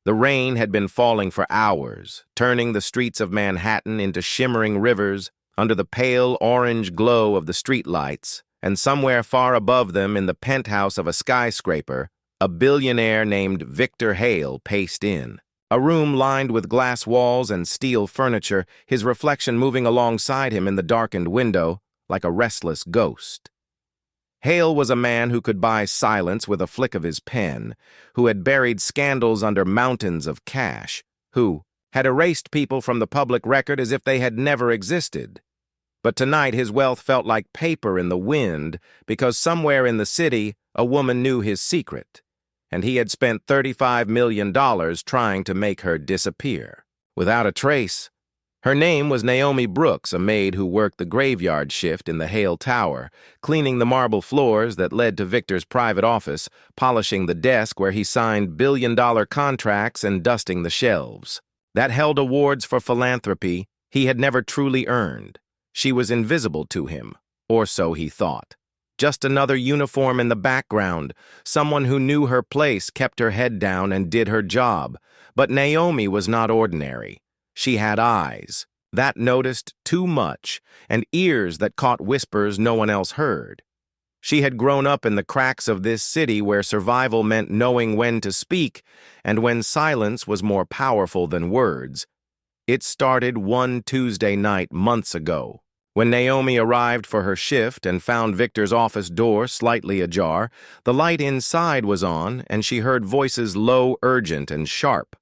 The rain had been falling for hours, turning the streets of Manhattan into shimmering rivers under the pale orange glow of the streetlights, and somewhere far above them in the penthouse of a skyscraper, a billionaire named Victor Hale paced in. A room lined with glass walls and steel furniture, his reflection moving alongside him in the darkened window like a restless ghost. Hale was a man who could buy silence with a flick of his pen, who had buried scandals under mountains of cash, who had erased people from the public record as if they had never existed. But tonight his wealth felt like paper in the wind because somewhere in the city a woman knew his secret, and he had spent $35 million trying to make her disappear. Without a trace. Her name was Naomi Brooks, a maid who worked the graveyard shift in the Hale Tower, cleaning the marble floors that led to Victor's private office, polishing the desk where he signed billion-dollar contracts and dusting the shelves. That held awards for philanthropy he had never truly earned. She was invisible to him, or so he thought. Just another uniform in the background, someone who knew her place, kept her head down, and did her job. But Naomi was not ordinary. She had eyes that noticed too much and ears that caught whispers no one else heard. She had grown up in the cracks of this city where survival meant knowing when to speak and when silence was more powerful than words. It started one Tuesday night months ago. When Naomi arrived for her shift and found Victor's office door slightly ajar, the light inside was on and she heard voices low, urgent, and sharp.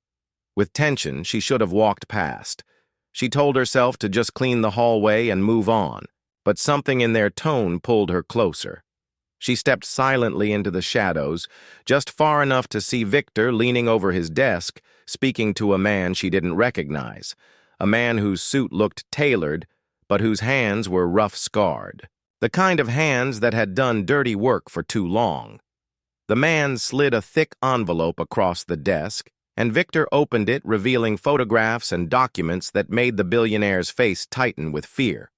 With tension, she should have walked past. She told herself to just clean the hallway and move on, but something in their tone pulled her closer. She stepped silently into the shadows, just far enough to see Victor leaning over his desk, speaking to a man she didn't recognize, a man whose suit looked tailored, but whose hands were rough-scarred, the kind of hands that had done dirty work for too long. The man slid a thick envelope across the desk, and Victor opened it, revealing photographs and documents that made the billionaire's face tighten with fear.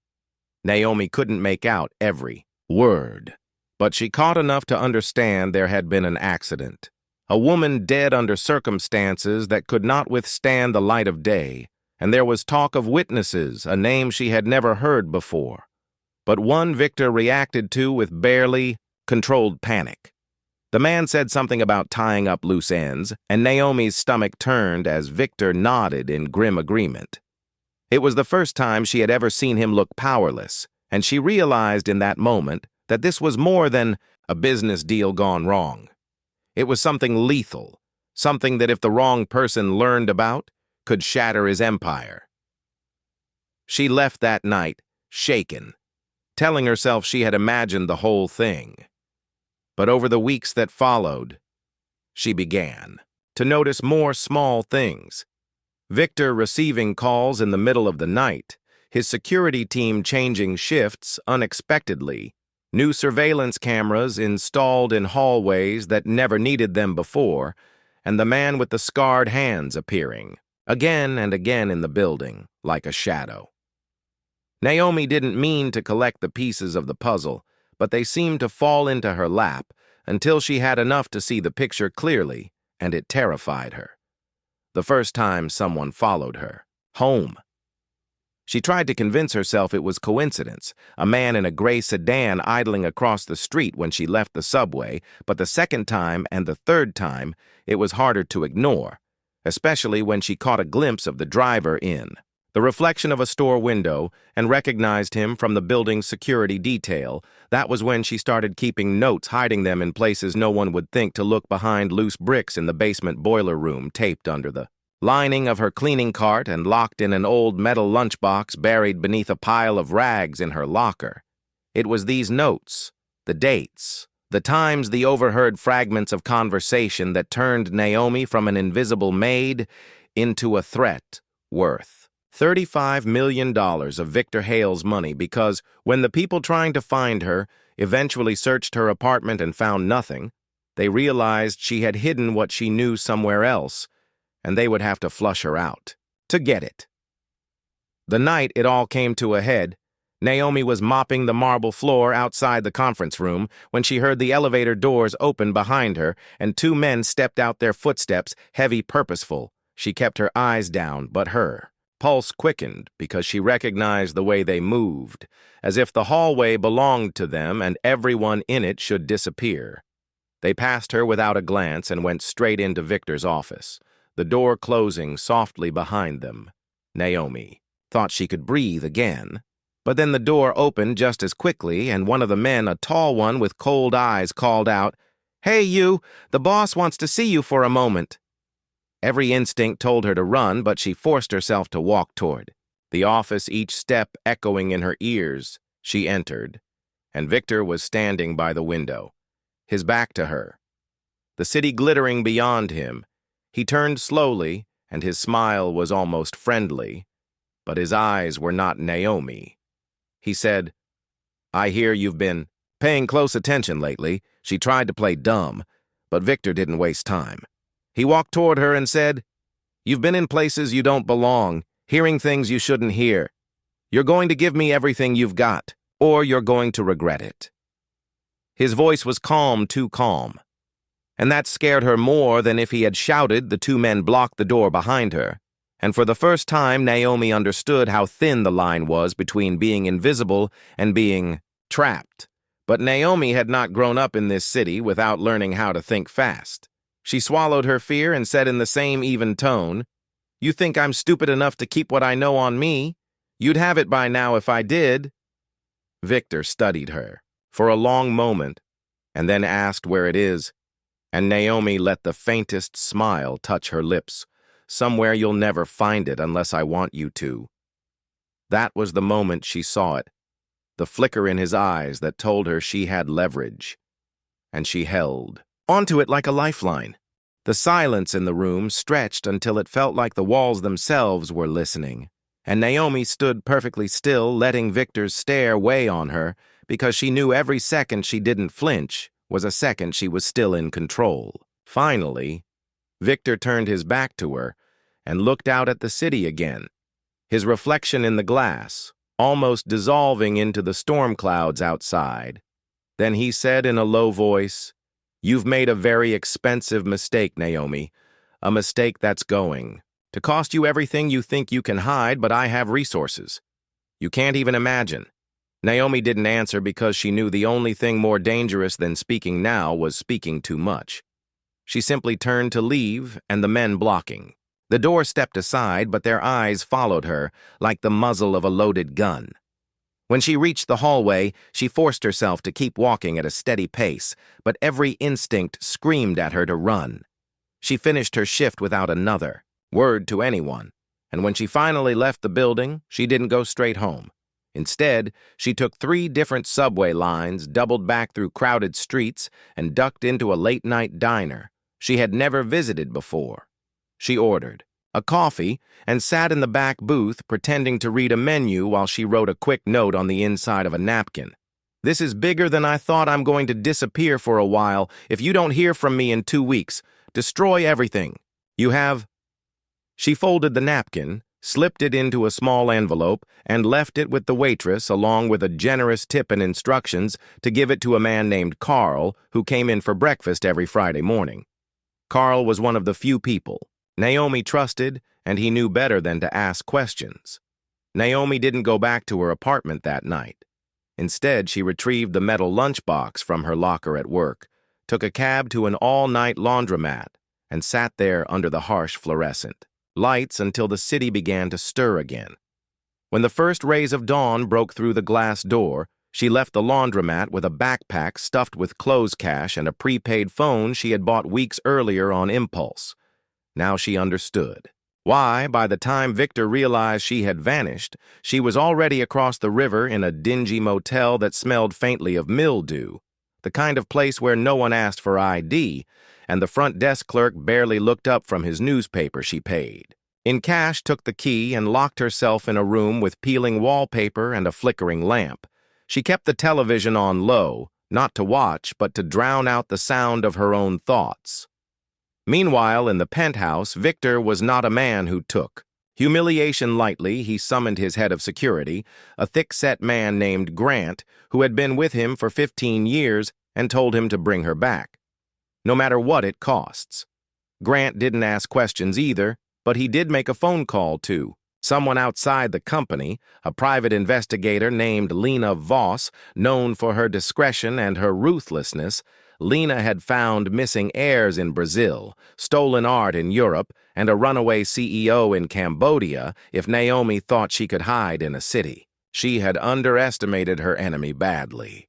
Naomi couldn't make out every word, but she caught enough to understand there had been an accident. A woman dead under circumstances that could not withstand the light of day, and there was talk of witnesses, a name she had never heard before. But one Victor reacted to with barely controlled panic. The man said something about tying up loose ends, and Naomi's stomach turned as Victor nodded in grim agreement. It was the first time she had ever seen him look powerless, and she realized in that moment that this was more than a business deal gone wrong. It was something lethal, something that if the wrong person learned about, could shatter his empire. She left that night, shaken, telling herself she had imagined the whole thing. But over the weeks that followed, she began to notice more small things. Victor receiving calls in the middle of the night, his security team changing shifts unexpectedly, new surveillance cameras installed in hallways that never needed them before, and the man with the scarred hands appearing, again and again in the building, like a shadow. Naomi didn't mean to collect the pieces of the puzzle, but they seemed to fall into her lap until she had enough to see the picture clearly, and it terrified her. The first time someone followed her home. She tried to convince herself it was coincidence, a man in a gray sedan idling across the street when she left the subway, but the second time and the third time, it was harder to ignore, especially when she caught a glimpse of the driver in the reflection of a store window and recognized him from the building's security detail. That was when she started keeping notes, hiding them in places no one would think to look behind loose bricks in the basement boiler room taped under the lining of her cleaning cart and locked in an old metal lunchbox buried beneath a pile of rags in her locker. It was these notes, the dates, the times, the overheard fragments of conversation that turned Naomi from an invisible maid into a threat worth $35 million of Victor Hale's money, because when the people trying to find her eventually searched her apartment and found nothing, they realized she had hidden what she knew somewhere else, and they would have to flush her out to get it. The night it all came to a head, Naomi was mopping the marble floor outside the conference room when she heard the elevator doors open behind her and two men stepped out, their footsteps heavy, purposeful. She kept her eyes down, but her pulse quickened because she recognized the way they moved, as if the hallway belonged to them and everyone in it should disappear. They passed her without a glance and went straight into Victor's office, the door closing softly behind them. Naomi thought she could breathe again. But then the door opened just as quickly, and one of the men, a tall one with cold eyes, called out, "Hey, you! The boss wants to see you for a moment." Every instinct told her to run, but she forced herself to walk toward the office, each step echoing in her ears. She entered, and Victor was standing by the window, his back to her, the city glittering beyond him. He turned slowly, and his smile was almost friendly, but his eyes were not Naomi. He said, "I hear you've been paying close attention lately." She tried to play dumb, but Victor didn't waste time. He walked toward her and said, "You've been in places you don't belong, hearing things you shouldn't hear. You're going to give me everything you've got, or you're going to regret it." His voice was calm, too calm, and that scared her more than if he had shouted. The two men blocked the door behind her, and for the first time Naomi understood how thin the line was between being invisible and being trapped. But Naomi had not grown up in this city without learning how to think fast. She swallowed her fear and said in the same even tone, "You think I'm stupid enough to keep what I know on me? You'd have it by now if I did." Victor studied her for a long moment and then asked where it is, and Naomi let the faintest smile touch her lips. "Somewhere you'll never find it unless I want you to." That was the moment she saw it, the flicker in his eyes that told her she had leverage, and she held onto it like a lifeline. The silence in the room stretched until it felt like the walls themselves were listening, and Naomi stood perfectly still, letting Victor's stare weigh on her, because she knew every second she didn't flinch was a second she was still in control. Finally, Victor turned his back to her and looked out at the city again, his reflection in the glass, almost dissolving into the storm clouds outside. Then he said in a low voice, "You've made a very expensive mistake, Naomi, a mistake that's going to cost you everything you think you can hide, but I have resources you can't even imagine." Naomi didn't answer because she knew the only thing more dangerous than speaking now was speaking too much. She simply turned to leave, and the men blocking the door stepped aside, but their eyes followed her like the muzzle of a loaded gun. When she reached the hallway, she forced herself to keep walking at a steady pace, but every instinct screamed at her to run. She finished her shift without another word to anyone, and when she finally left the building, she didn't go straight home. Instead, she took 3 different subway lines, doubled back through crowded streets, and ducked into a late-night diner she had never visited before. She ordered a coffee and sat in the back booth pretending to read a menu while she wrote a quick note on the inside of a napkin. "This is bigger than I thought. I'm going to disappear for a while. If you don't hear from me in 2 weeks, destroy everything you have." She folded the napkin, slipped it into a small envelope, and left it with the waitress along with a generous tip and instructions to give it to a man named Carl who came in for breakfast every Friday morning. Carl was one of the few people Naomi trusted, and he knew better than to ask questions. Naomi didn't go back to her apartment that night. Instead, she retrieved the metal lunchbox from her locker at work, took a cab to an all-night laundromat, and sat there under the harsh fluorescent lights until the city began to stir again. When the first rays of dawn broke through the glass door, she left the laundromat with a backpack stuffed with clothes cash and a prepaid phone she had bought weeks earlier on impulse. Now she understood why, by the time Victor realized she had vanished, she was already across the river in a dingy motel that smelled faintly of mildew, the kind of place where no one asked for ID, and the front desk clerk barely looked up from his newspaper she paid. In cash, took the key and locked herself in a room with peeling wallpaper and a flickering lamp. She kept the television on low, not to watch, but to drown out the sound of her own thoughts. Meanwhile, in the penthouse, Victor was not a man who took Humiliation lightly, he summoned his head of security, a thick-set man named Grant, who had been with him for 15 years, and told him to bring her back, no matter what it costs. Grant didn't ask questions either, but he did make a phone call to someone outside the company, a private investigator named Lena Voss, known for her discretion and her ruthlessness. Lena had found missing heirs in Brazil, stolen art in Europe, and a runaway CEO in Cambodia if Naomi thought she could hide in a city. She had underestimated her enemy badly.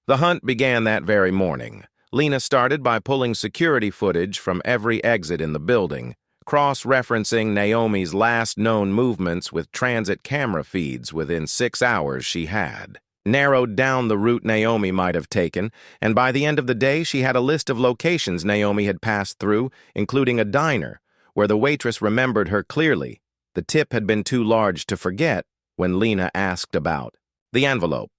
The hunt began that very morning. Lena started by pulling security footage from every exit in the building, cross-referencing Naomi's last known movements with transit camera feeds within 6 hours she had. Narrowed down the route Naomi might have taken, and by the end of the day she had a list of locations Naomi had passed through, including a diner, where the waitress remembered her clearly. The tip had been too large to forget when Lena asked about the envelope.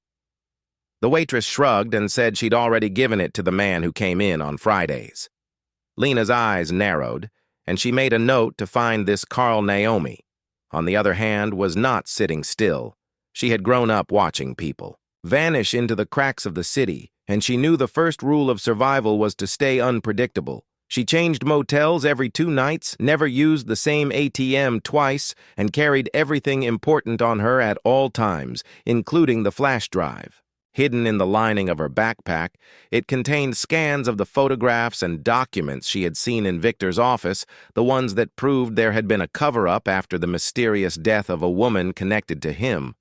The waitress shrugged and said she'd already given it to the man who came in on Fridays. Lena's eyes narrowed, and she made a note to find this Carl Naomi. On the other hand, was not sitting still. She had grown up watching people vanish into the cracks of the city, and she knew the first rule of survival was to stay unpredictable. She changed motels every 2 nights, never used the same ATM twice, and carried everything important on her at all times, including the flash drive. Hidden in the lining of her backpack, it contained scans of the photographs and documents she had seen in Victor's office, the ones that proved there had been a cover-up after the mysterious death of a woman connected to him.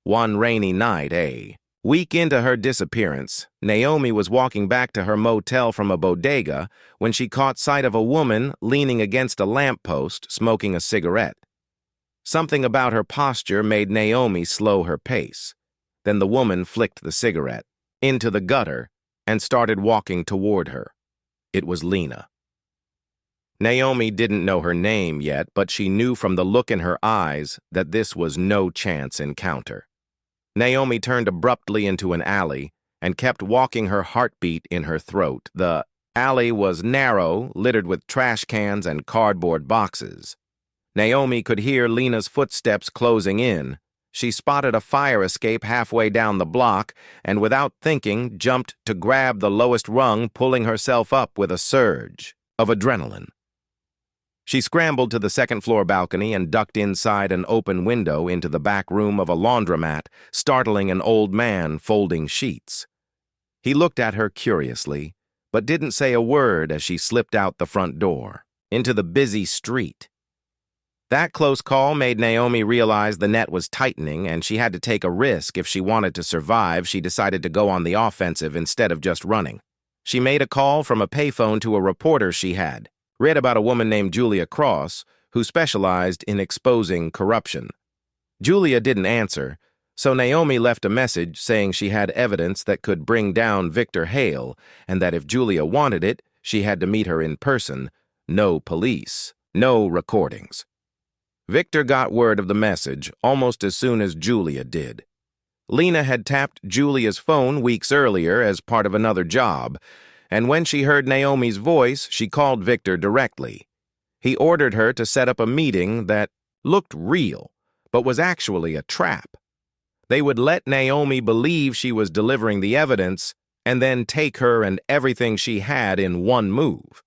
One rainy night, a week into her disappearance, Naomi was walking back to her motel from a bodega when she caught sight of a woman leaning against a lamppost smoking a cigarette. Something about her posture made Naomi slow her pace. Then the woman flicked the cigarette into the gutter and started walking toward her. It was Lena. Naomi didn't know her name yet, but she knew from the look in her eyes that this was no chance encounter. Naomi turned abruptly into an alley and kept walking, her heartbeat in her throat. The alley was narrow, littered with trash cans and cardboard boxes. Naomi could hear Lena's footsteps closing in. She spotted a fire escape halfway down the block and, without thinking, jumped to grab the lowest rung, pulling herself up with a surge of adrenaline. She scrambled to the second-floor balcony and ducked inside an open window into the back room of a laundromat, startling an old man folding sheets. He looked at her curiously, but didn't say a word as she slipped out the front door, into the busy street. That close call made Naomi realize the net was tightening and she had to take a risk if she wanted to survive. She decided to go on the offensive instead of just running. She made a call from a payphone to a reporter she had read about a woman named Julia Cross who specialized in exposing corruption. Julia didn't answer, so Naomi left a message saying she had evidence that could bring down Victor Hale and that if Julia wanted it, she had to meet her in person. No police, no recordings. Victor got word of the message almost as soon as Julia did. Lena had tapped Julia's phone weeks earlier as part of another job, and when she heard Naomi's voice, she called Victor directly. He ordered her to set up a meeting that looked real, but was actually a trap. They would let Naomi believe she was delivering the evidence and then take her and everything she had in one move.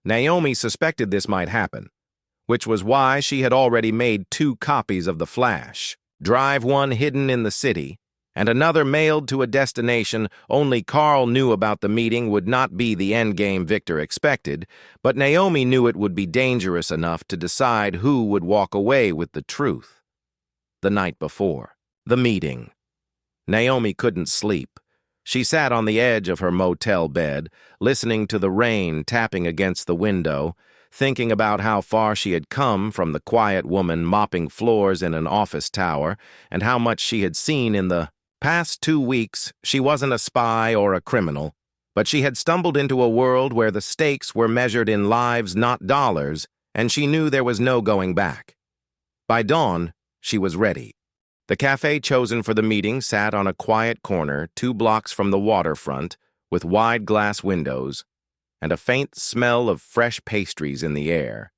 Naomi suspected this might happen, which was why she had already made 2 copies of the flash, drive one hidden in the city, and another mailed to a destination only Carl knew about. The meeting would not be the endgame Victor expected, but Naomi knew it would be dangerous enough to decide who would walk away with the truth. The night before, the meeting. Naomi couldn't sleep. She sat on the edge of her motel bed, listening to the rain tapping against the window, thinking about how far she had come from the quiet woman mopping floors in an office tower, and how much she had seen in the past 2 weeks. She wasn't a spy or a criminal, but she had stumbled into a world where the stakes were measured in lives, not dollars, and she knew there was no going back. By dawn, she was ready. The cafe chosen for the meeting sat on a quiet corner 2 blocks from the waterfront, with wide glass windows and a faint smell of fresh pastries in the air.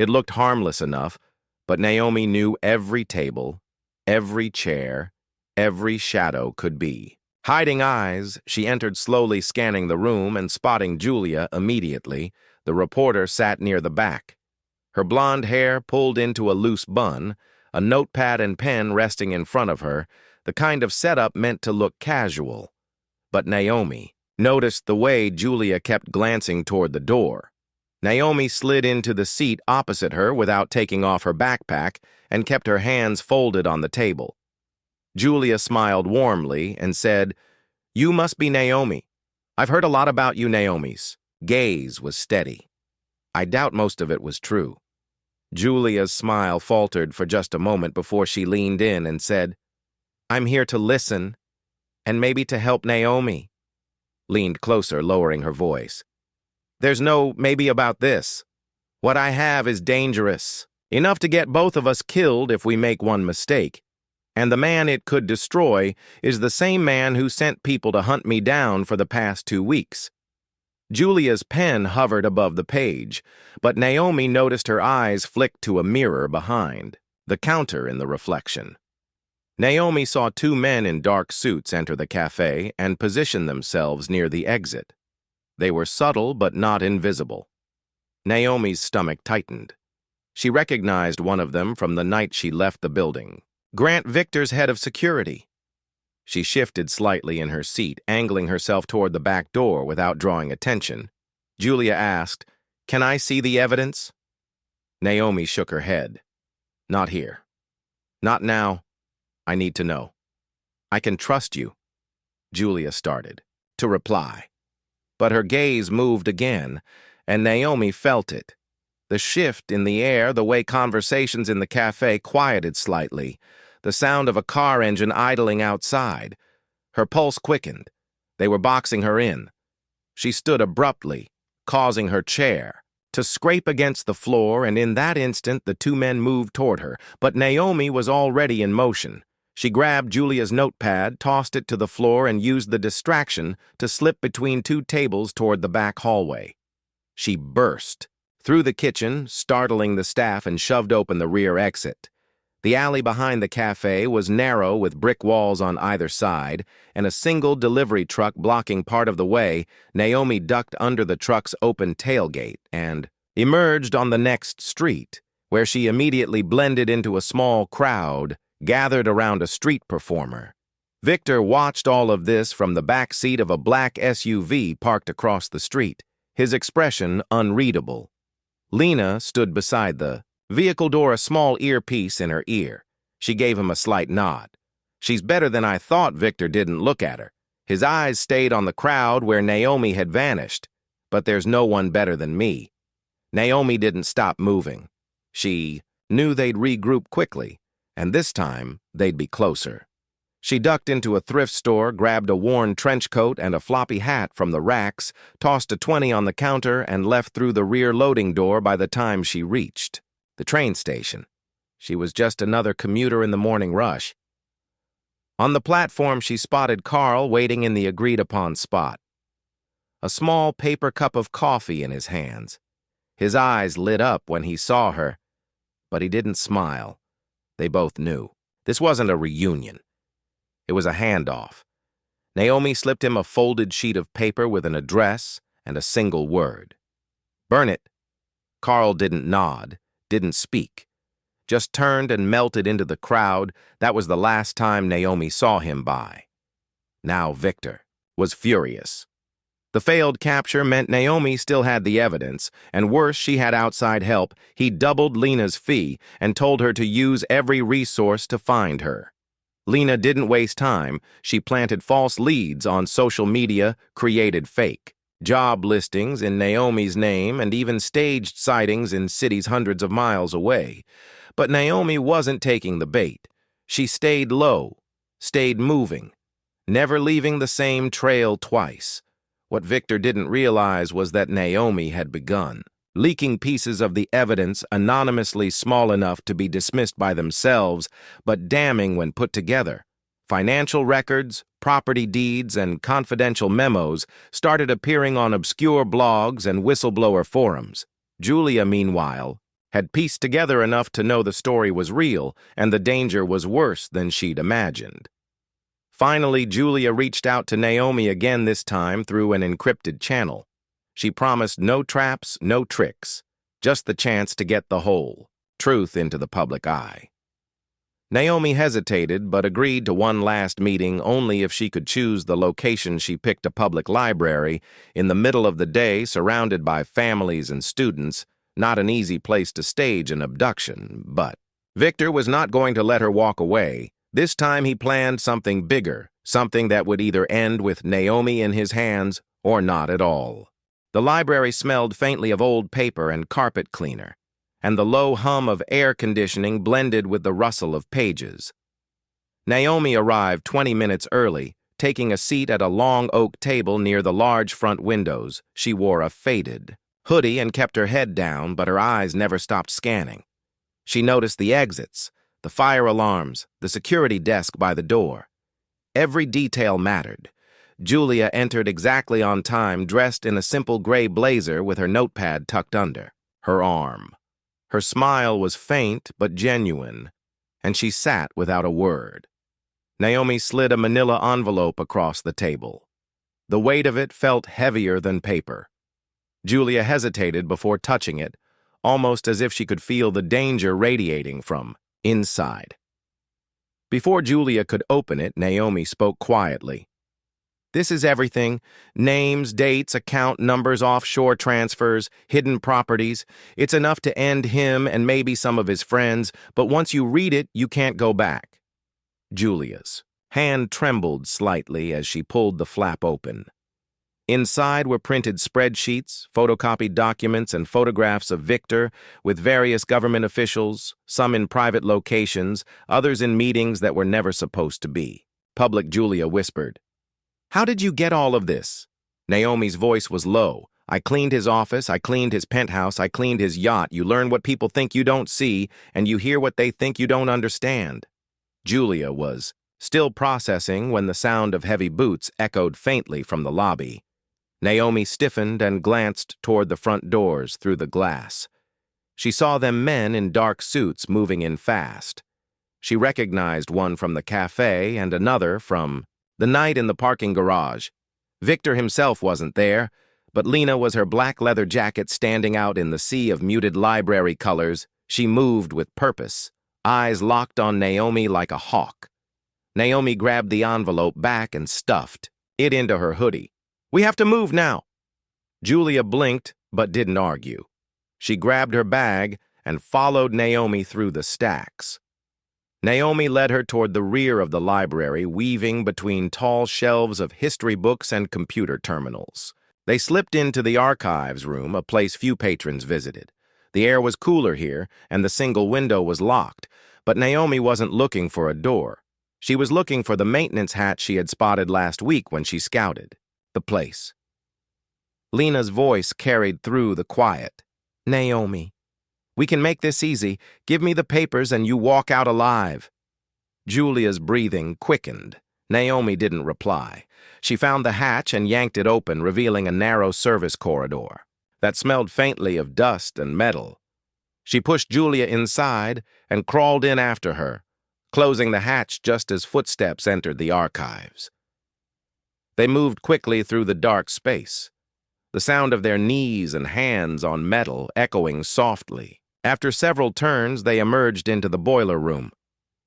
It looked harmless enough, but Naomi knew every table, every chair, every shadow could be. Hiding eyes, she entered slowly, scanning the room and spotting Julia immediately. The reporter sat near the back. Her blonde hair pulled into a loose bun, a notepad and pen resting in front of her, the kind of setup meant to look casual. But Naomi noticed the way Julia kept glancing toward the door. Naomi slid into the seat opposite her without taking off her backpack and kept her hands folded on the table. Julia smiled warmly and said, "You must be Naomi. I've heard a lot about you, Naomi's." Gaze was steady. I doubt most of it was true. Julia's smile faltered for just a moment before she leaned in and said, "I'm here to listen, and maybe to help Naomi." Leaned closer, lowering her voice. "There's no maybe about this. What I have is dangerous, enough to get both of us killed if we make one mistake. And the man it could destroy is the same man who sent people to hunt me down for the past 2 weeks." Julia's pen hovered above the page, but Naomi noticed her eyes flick to a mirror behind, the counter in the reflection. Naomi saw 2 men in dark suits enter the cafe and position themselves near the exit. They were subtle but not invisible. Naomi's stomach tightened. She recognized one of them from the night she left the building. Grant Victor's head of security. She shifted slightly in her seat, angling herself toward the back door without drawing attention. Julia asked, "Can I see the evidence?" Naomi shook her head. "Not here. Not now. I need to know." "I can trust you," Julia started to reply. But her gaze moved again, and Naomi felt it. The shift in the air, the way conversations in the cafe quieted slightly, the sound of a car engine idling outside. Her pulse quickened. They were boxing her in. She stood abruptly, causing her chair to scrape against the floor, and in that instant the 2 men moved toward her. But Naomi was already in motion. She grabbed Julia's notepad, tossed it to the floor, and used the distraction to slip between 2 tables toward the back hallway. She burst through the kitchen, startling the staff, and shoved open the rear exit. The alley behind the cafe was narrow with brick walls on either side, and a single delivery truck blocking part of the way. Naomi ducked under the truck's open tailgate and emerged on the next street, where she immediately blended into a small crowd gathered around a street performer. Victor watched all of this from the back seat of a black SUV parked across the street, his expression unreadable. Lena stood beside the vehicle door, a small earpiece in her ear. She gave him a slight nod. "She's better than I thought." Victor didn't look at her. His eyes stayed on the crowd where Naomi had vanished. "But there's no one better than me." Naomi didn't stop moving. She knew they'd regroup quickly, and this time they'd be closer. She ducked into a thrift store, grabbed a worn trench coat and a floppy hat from the racks, tossed a 20 on the counter, and left through the rear loading door. By the time she reached the train station, she was just another commuter in the morning rush. On the platform, she spotted Carl waiting in the agreed-upon spot, a small paper cup of coffee in his hands. His eyes lit up when he saw her, but he didn't smile. They both knew. This wasn't a reunion. It was a handoff. Naomi slipped him a folded sheet of paper with an address and a single word. "Burn it." Carl didn't nod, didn't speak, just turned and melted into the crowd. That was the last time Naomi saw him by. Now Victor was furious. The failed capture meant Naomi still had the evidence, and worse, she had outside help. He doubled Lena's fee and told her to use every resource to find her. Lena didn't waste time. She planted false leads on social media, created fake job listings in Naomi's name, and even staged sightings in cities hundreds of miles away. But Naomi wasn't taking the bait. She stayed low, stayed moving, never leaving the same trail twice. What Victor didn't realize was that Naomi had begun leaking pieces of the evidence anonymously, small enough to be dismissed by themselves, but damning when put together. Financial records, property deeds, and confidential memos started appearing on obscure blogs and whistleblower forums. Julia, meanwhile, had pieced together enough to know the story was real and the danger was worse than she'd imagined. Finally, Julia reached out to Naomi again, this time through an encrypted channel. She promised no traps, no tricks, just the chance to get the whole truth into the public eye. Naomi hesitated but agreed to one last meeting only if she could choose the location. She picked a public library in the middle of the day, surrounded by families and students. Not an easy place to stage an abduction, but Victor was not going to let her walk away. This time he planned something bigger, something that would either end with Naomi in his hands or not at all. The library smelled faintly of old paper and carpet cleaner, and the low hum of air conditioning blended with the rustle of pages. Naomi arrived 20 minutes early, taking a seat at a long oak table near the large front windows. She wore a faded hoodie and kept her head down, but her eyes never stopped scanning. She noticed the exits, the fire alarms, the security desk by the door. Every detail mattered. Julia entered exactly on time, dressed in a simple gray blazer with her notepad tucked under her arm. Her smile was faint but genuine, and she sat without a word. Naomi slid a manila envelope across the table. The weight of it felt heavier than paper. Julia hesitated before touching it, almost as if she could feel the danger radiating from inside. Before Julia could open it, Naomi spoke quietly. "This is everything. Names, dates, account numbers, offshore transfers, hidden properties. It's enough to end him and maybe some of his friends, but once you read it, you can't go back." Julia's hand trembled slightly as she pulled the flap open. Inside were printed spreadsheets, photocopied documents, and photographs of Victor with various government officials, some in private locations, others in meetings that were never supposed to be. Public Julia whispered, "How did you get all of this?" Naomi's voice was low. "I cleaned his office, I cleaned his penthouse, I cleaned his yacht. You learn what people think you don't see, and you hear what they think you don't understand." Julia was still processing when the sound of heavy boots echoed faintly from the lobby. Naomi stiffened and glanced toward the front doors through the glass. She saw them men in dark suits moving in fast. She recognized one from the cafe and another from the night in the parking garage. Victor himself wasn't there, but Lena was her black leather jacket standing out in the sea of muted library colors. She moved with purpose, eyes locked on Naomi like a hawk. Naomi grabbed the envelope back and stuffed it into her hoodie. "We have to move now." Julia blinked but didn't argue. She grabbed her bag and followed Naomi through the stacks. Naomi led her toward the rear of the library, weaving between tall shelves of history books and computer terminals. They slipped into the archives room, a place few patrons visited. The air was cooler here, and the single window was locked, but Naomi wasn't looking for a door. She was looking for the maintenance hat she had spotted last week when she scouted the place. Lena's voice carried through the quiet. "Naomi, we can make this easy. Give me the papers and you walk out alive." Julia's breathing quickened. Naomi didn't reply. She found the hatch and yanked it open, revealing a narrow service corridor that smelled faintly of dust and metal. She pushed Julia inside and crawled in after her, closing the hatch just as footsteps entered the archives. They moved quickly through the dark space, the sound of their knees and hands on metal echoing softly. After several turns, they emerged into the boiler room.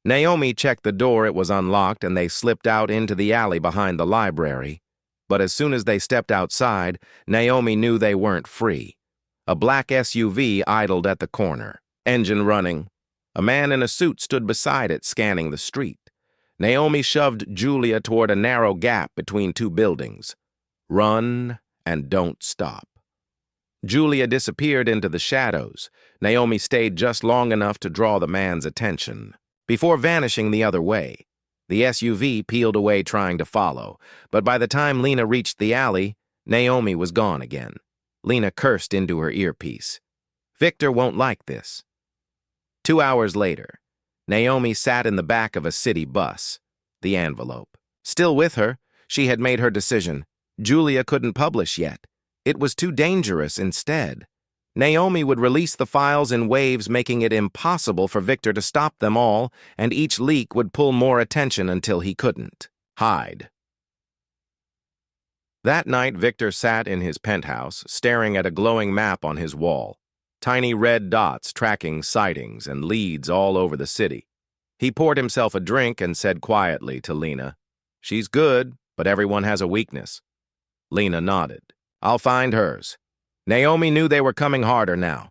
Naomi checked the door. It was unlocked, and they slipped out into the alley behind the library. But as soon as they stepped outside, Naomi knew they weren't free. A black SUV idled at the corner, engine running. A man in a suit stood beside it, scanning the street. Naomi shoved Julia toward a narrow gap between two buildings. "Run and don't stop." Julia disappeared into the shadows. Naomi stayed just long enough to draw the man's attention before vanishing the other way. The SUV peeled away, trying to follow, but by the time Lena reached the alley, Naomi was gone again. Lena cursed into her earpiece. "Victor won't like this." 2 hours later, Naomi sat in the back of a city bus, the envelope still with her. She had made her decision. Julia couldn't publish yet. It was too dangerous instead. Naomi would release the files in waves, making it impossible for Victor to stop them all, and each leak would pull more attention until he couldn't hide. That night, Victor sat in his penthouse, staring at a glowing map on his wall, tiny red dots tracking sightings and leads all over the city. He poured himself a drink and said quietly to Lena, "She's good, but everyone has a weakness." Lena nodded. "I'll find hers." Naomi knew they were coming harder now.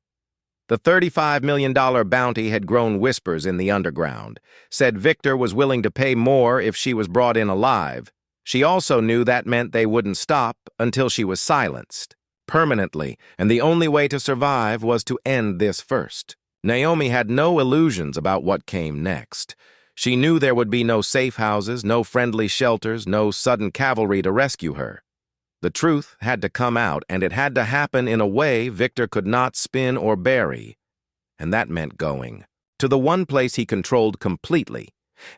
The $35 million bounty had grown whispers in the underground, said Victor was willing to pay more if she was brought in alive. She also knew that meant they wouldn't stop until she was silenced, permanently, and the only way to survive was to end this first. Naomi had no illusions about what came next. She knew there would be no safe houses, no friendly shelters, no sudden cavalry to rescue her. The truth had to come out, and it had to happen in a way Victor could not spin or bury. And that meant going to the one place he controlled completely,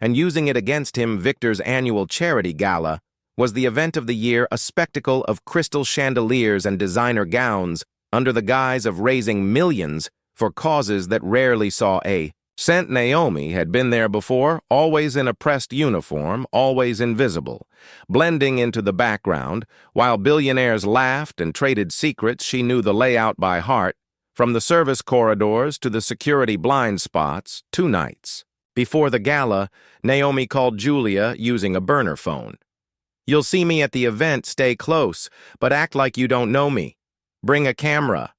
and using it against him. Victor's annual charity gala was the event of the year, a spectacle of crystal chandeliers and designer gowns under the guise of raising millions for causes that rarely saw a cent. Naomi had been there before, always in a pressed uniform, always invisible, blending into the background. While billionaires laughed and traded secrets, she knew the layout by heart, from the service corridors to the security blind spots. 2 nights before the gala, Naomi called Julia using a burner phone. "You'll see me at the event, stay close, but act like you don't know me. Bring a camera."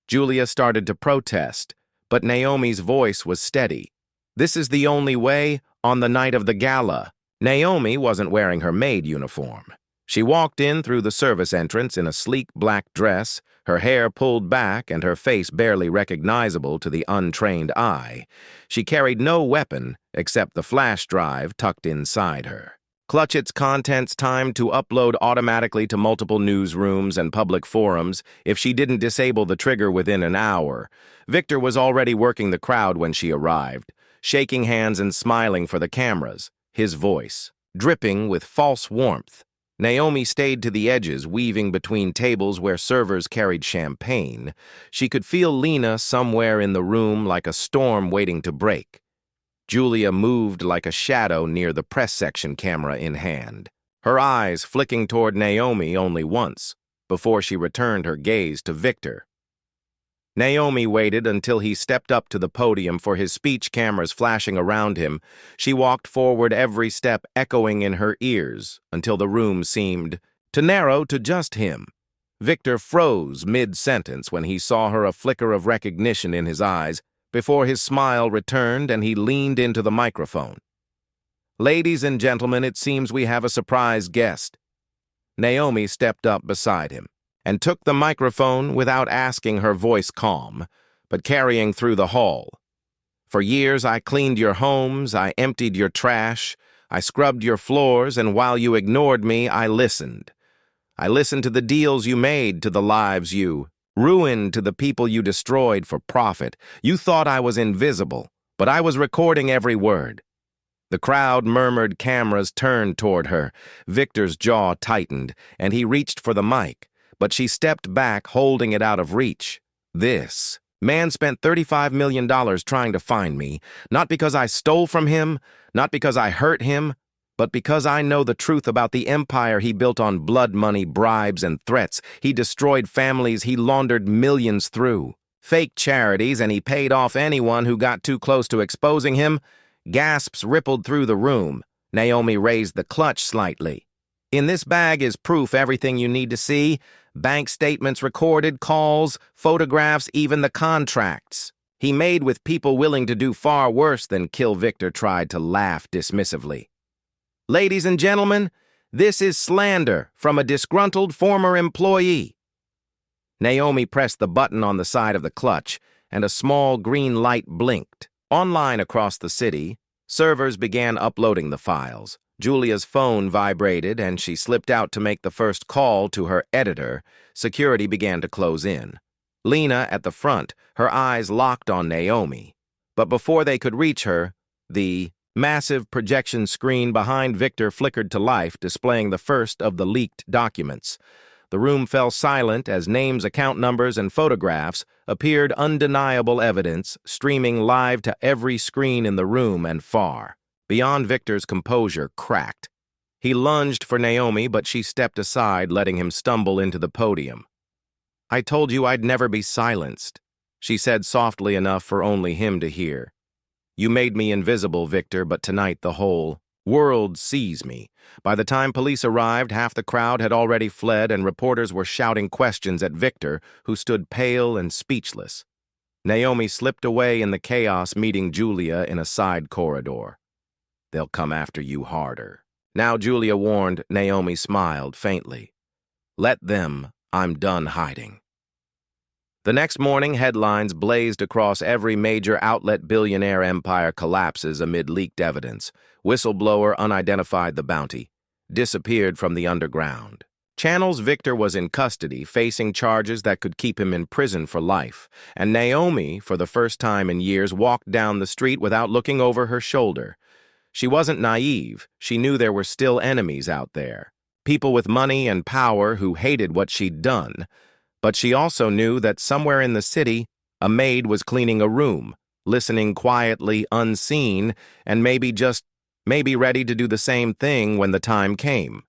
Julia started to protest, but Naomi's voice was steady. "This is the only way on the night of the gala." Naomi wasn't wearing her maid uniform. She walked in through the service entrance in a sleek black dress, her hair pulled back and her face barely recognizable to the untrained eye. She carried no weapon except the flash drive tucked inside her. Clutch its contents timed to upload automatically to multiple newsrooms and public forums if she didn't disable the trigger within an hour. Victor was already working the crowd when she arrived, shaking hands and smiling for the cameras, his voice dripping with false warmth. Naomi stayed to the edges, weaving between tables where servers carried champagne. She could feel Lena somewhere in the room, like a storm waiting to break. Julia moved like a shadow near the press section, camera in hand, her eyes flicking toward Naomi only once, before she returned her gaze to Victor. Naomi waited until he stepped up to the podium for his speech, cameras flashing around him. She walked forward, every step echoing in her ears, until the room seemed to narrow to just him. Victor froze mid-sentence when he saw her, a flicker of recognition in his eyes, before his smile returned and he leaned into the microphone. "Ladies and gentlemen, it seems we have a surprise guest." Naomi stepped up beside him and took the microphone without asking, her voice calm, but carrying through the hall. "For years I cleaned your homes, I emptied your trash, I scrubbed your floors, and while you ignored me, I listened. I listened to the deals you made, to the lives you ruined, to the people you destroyed for profit. You thought I was invisible, but I was recording every word." The crowd murmured, cameras turned toward her. Victor's jaw tightened, and he reached for the mic, but she stepped back, holding it out of reach. "This man spent $35 million trying to find me, not because I stole from him, not because I hurt him, but because I know the truth about the empire he built on blood money, bribes, and threats. He destroyed families, he laundered millions through fake charities, and he paid off anyone who got too close to exposing him." Gasps rippled through the room. Naomi raised the clutch slightly. "In this bag is proof, everything you need to see. Bank statements recorded, calls, photographs, even the contracts he made with people willing to do far worse than kill." Victor tried to laugh dismissively. "Ladies and gentlemen, this is slander from a disgruntled former employee." Naomi pressed the button on the side of the clutch, and a small green light blinked. Online across the city, servers began uploading the files. Julia's phone vibrated, and she slipped out to make the first call to her editor. Security began to close in. Lena at the front, her eyes locked on Naomi. But before they could reach her, the massive projection screen behind Victor flickered to life, displaying the first of the leaked documents. The room fell silent as names, account numbers, and photographs appeared undeniable evidence, streaming live to every screen in the room and far. Beyond, Victor's composure cracked. He lunged for Naomi, but she stepped aside, letting him stumble into the podium. "I told you I'd never be silenced," she said softly enough for only him to hear. "You made me invisible, Victor, but tonight the whole world sees me." By the time police arrived, half the crowd had already fled and reporters were shouting questions at Victor, who stood pale and speechless. Naomi slipped away in the chaos, meeting Julia in a side corridor. "They'll come after you harder." Now Julia warned. Naomi smiled faintly. "Let them. I'm done hiding." The next morning, headlines blazed across every major outlet. Billionaire empire collapses amid leaked evidence. Whistleblower unidentified the bounty. Disappeared from the underground. Channel's Victor was in custody, facing charges that could keep him in prison for life. And Naomi, for the first time in years, walked down the street without looking over her shoulder. She wasn't naive. She knew there were still enemies out there. People with money and power who hated what she'd done. But she also knew that somewhere in the city, a maid was cleaning a room, listening quietly, unseen, and maybe ready to do the same thing when the time came.